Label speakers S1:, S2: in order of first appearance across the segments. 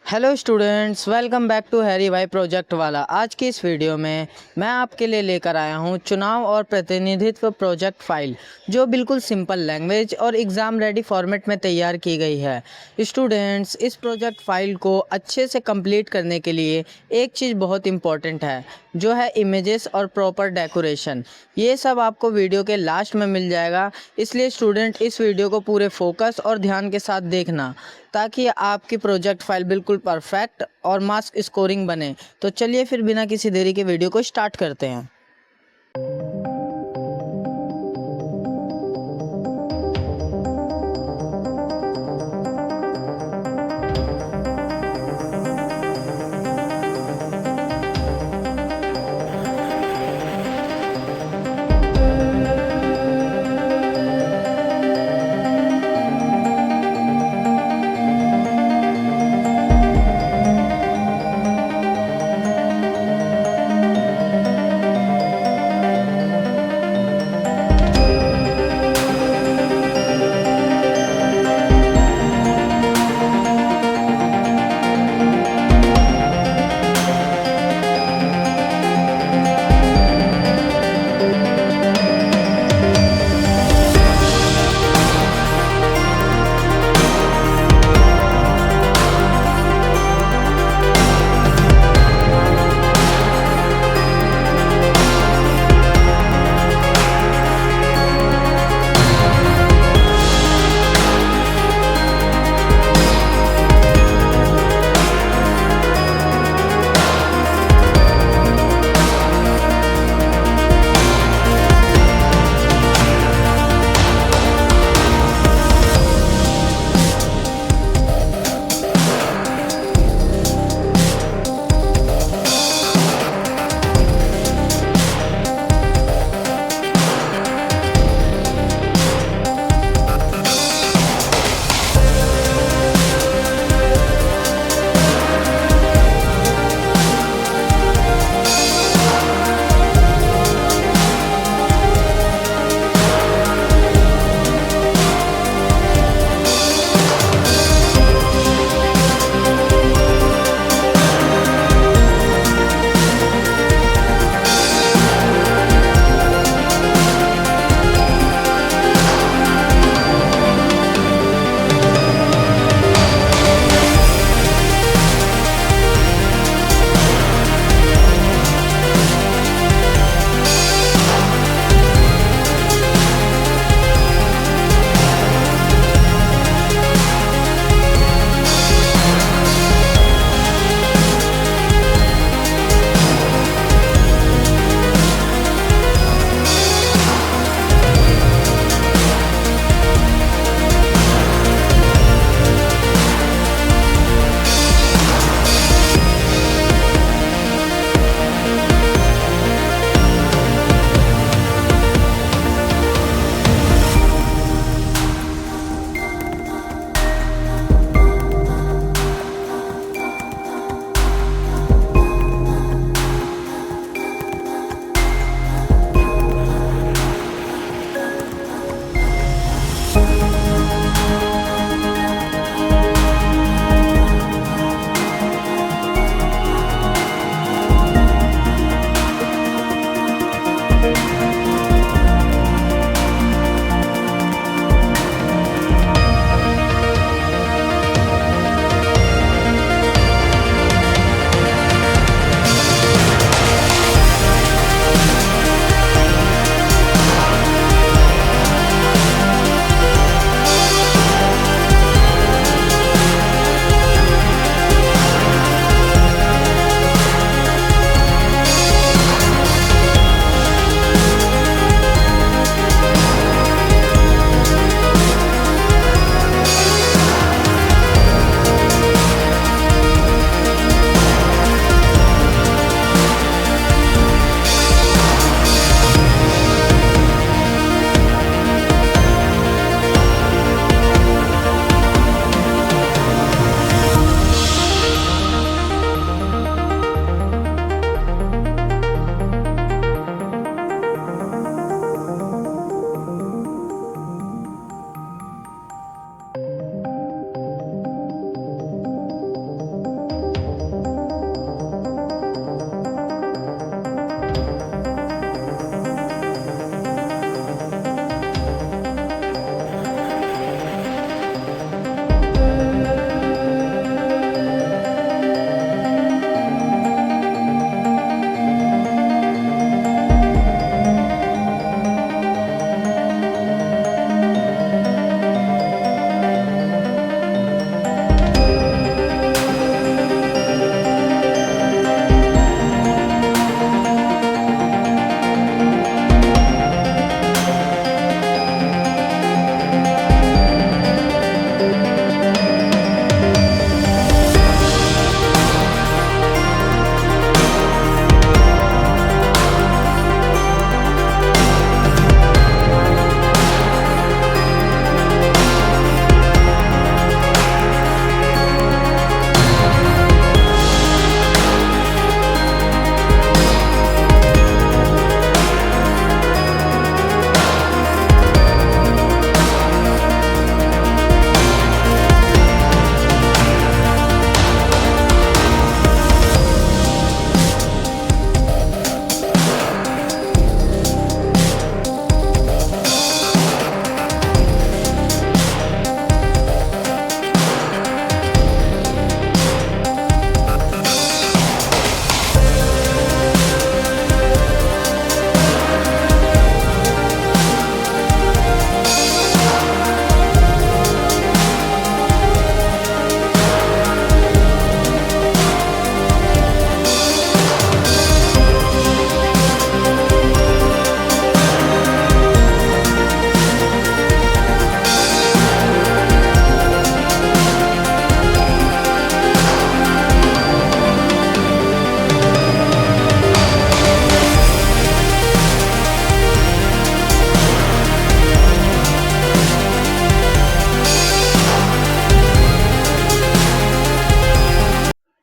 S1: Hello students, welcome back to Harry भाई project वाला। आज की इस वीडियो में मैं आपके लिए लेकर आया हूं चुनाव और प्रतिनिधित्व प्रोजेक्ट फाइल, जो बिल्कुल सिंपल लैंग्वेज और एग्ज़ाम रेडी फॉर्मेट में तैयार की गई है। स्टूडेंट्स, इस प्रोजेक्ट फाइल को अच्छे से कंप्लीट करने के लिए एक चीज़ बहुत इंपॉर्टेंट है, जो है इमेजेस और प्रॉपर डेकोरेशन। ये सब आपको वीडियो के लास्ट में मिल जाएगा, इसलिए स्टूडेंट इस वीडियो को पूरे फोकस और ध्यान के साथ देखना, ताकि आपकी प्रोजेक्ट फाइल बिल्कुल परफेक्ट और मार्क्स स्कोरिंग बने। तो चलिए फिर बिना किसी देरी के वीडियो को स्टार्ट करते हैं।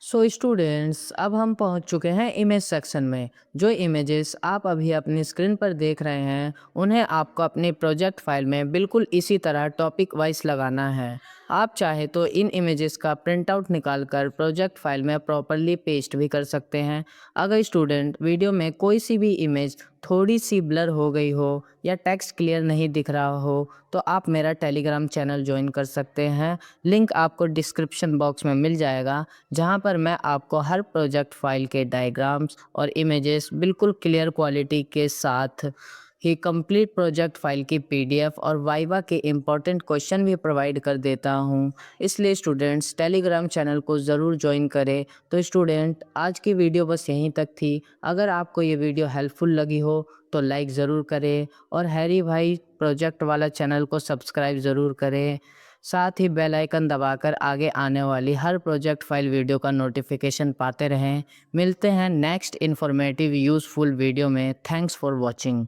S1: सो स्टूडेंट्स, अब हम पहुंच चुके हैं इमेज सेक्शन में। जो इमेजेस आप अभी अपनी स्क्रीन पर देख रहे हैं उन्हें आपको अपनी प्रोजेक्ट फाइल में बिल्कुल इसी तरह टॉपिक वाइज लगाना है। आप चाहे तो इन इमेजेस का प्रिंट आउट निकाल कर प्रोजेक्ट फाइल में प्रॉपरली पेस्ट भी कर सकते हैं। अगर स्टूडेंट वीडियो में कोई सी भी इमेज थोड़ी सी ब्लर हो गई हो या टेक्स्ट क्लियर नहीं दिख रहा हो तो आप मेरा टेलीग्राम चैनल ज्वाइन कर सकते हैं। लिंक आपको डिस्क्रिप्शन बॉक्स में मिल जाएगा, जहां पर मैं आपको हर प्रोजेक्ट फाइल के डायग्राम्स और इमेजेस बिल्कुल क्लियर क्वालिटी के साथ ही कंप्लीट प्रोजेक्ट फाइल की पीडीएफ और वाइवा के इम्पोर्टेंट क्वेश्चन भी प्रोवाइड कर देता हूं। इसलिए स्टूडेंट्स टेलीग्राम चैनल को ज़रूर ज्वाइन करें। तो स्टूडेंट, आज की वीडियो बस यहीं तक थी। अगर आपको ये वीडियो हेल्पफुल लगी हो तो लाइक ज़रूर करें और हैरी भाई प्रोजेक्ट वाला चैनल को सब्सक्राइब ज़रूर करें। साथ ही बेल आइकन दबाकर आगे आने वाली हर प्रोजेक्ट फाइल वीडियो का नोटिफिकेशन पाते रहें। मिलते हैं नेक्स्ट इन्फॉर्मेटिव यूज़फुल वीडियो में। Thanks for watching.